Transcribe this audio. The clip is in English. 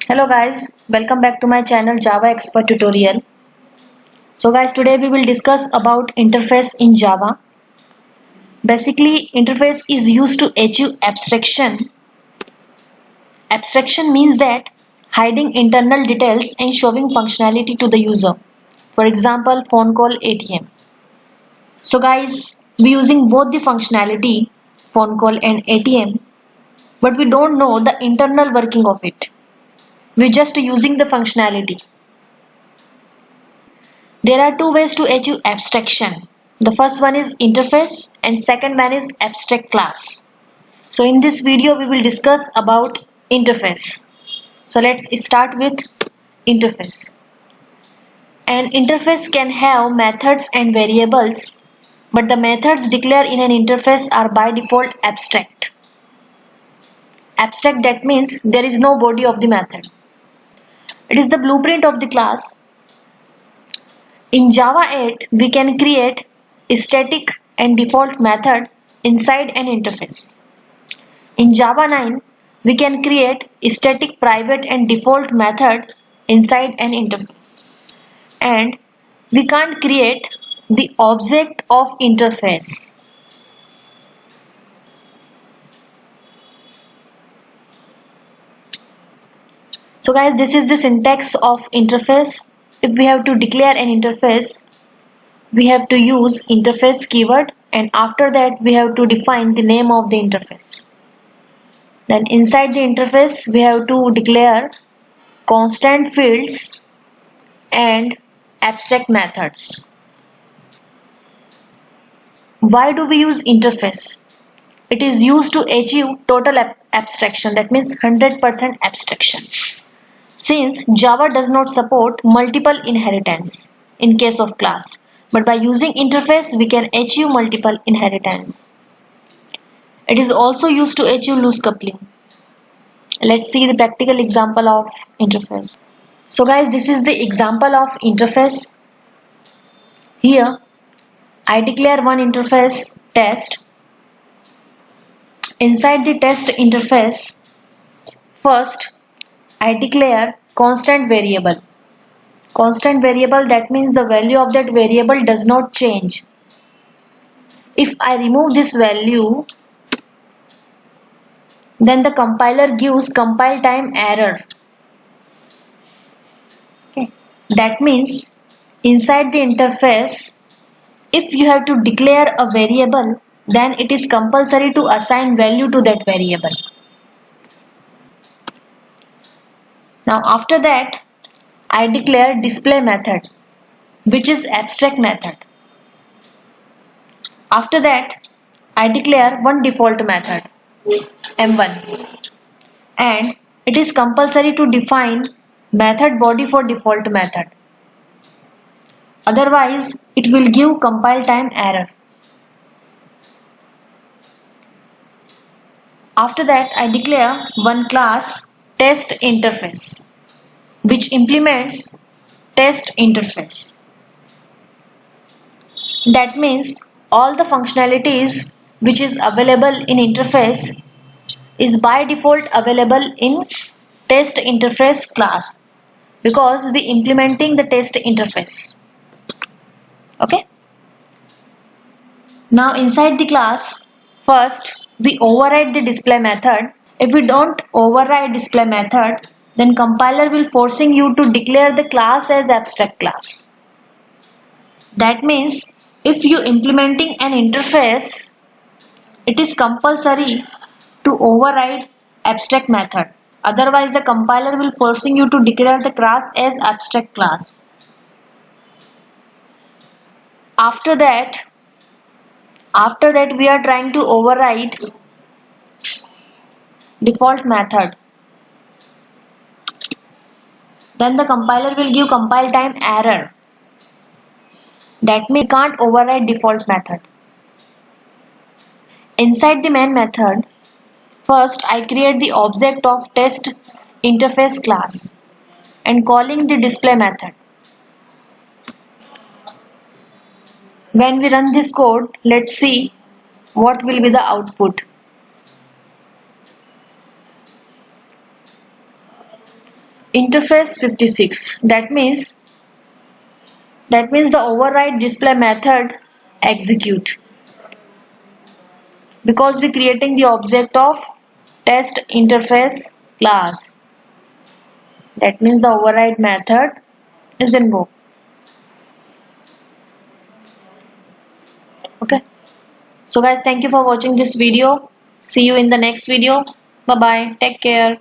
Hello guys, welcome back to my channel Java Expert Tutorial. So guys, today we will discuss about interface in Java. Basically, interface is used to achieve abstraction. Abstraction means that hiding internal details and showing functionality to the user. For example, phone call, ATM. So guys, we using both the functionality, phone call and ATM, but we don't know the internal working of it. We're just using the functionality. There are two ways to achieve abstraction. The first one is interface and second one is abstract class. So in this video we will discuss about interface. So let's start with interface. An interface can have methods and variables, but the methods declared in an interface are by default abstract. Abstract, that means there is no body of the method. It is the blueprint of the class. In Java 8, we can create a static and default method inside an interface. In Java 9, we can create a static private and default method inside an interface. And we can't create the object of interface. So guys, this is the syntax of interface. If we have to declare an interface, we have to use interface keyword, and after that we have to define the name of the interface. Then inside the interface we have to declare constant fields and abstract methods. Why do we use interface? It is used to achieve total abstraction, that means 100% abstraction. Since Java does not support multiple inheritance in case of class, but by using interface we can achieve multiple inheritance. It is also used to achieve loose coupling. Let's see the practical example of interface. So guys, this is the example of interface. Here I declare one interface test. Inside the test interface, first I declare constant variable. Constant variable, that means the value of that variable does not change. If I remove this value, then the compiler gives compile time error. Okay. That means inside the interface, if you have to declare a variable, then it is compulsory to assign value to that variable. Now after that, I declare display method, which is abstract method. After that, I declare one default method, M1, and it is compulsory to define method body for default method. Otherwise, it will give compile time error. After that, I declare one class test interface, which implements test interface. That means all the functionalities which is available in interface is by default available in test interface class, because we implementing the test interface. Okay. Now inside the class, first we override the display method. If we don't override display method, then compiler will forcing you to declare the class as abstract class. That means if you implementing an interface, it is compulsory to override abstract method. Otherwise the compiler will forcing you to declare the class as abstract class. After that we are trying to override default method. Then the compiler will give compile time error. That means we can't override default method. Inside the main method, first I create the object of test interface class and calling the display method. When we run this code, let's see what will be the output. interface 56. That means the override display method execute, because we're creating the object of test interface class. That means the override method is invoked. Okay. So guys, thank you for watching this video. See you in the next video. Bye bye. Take care.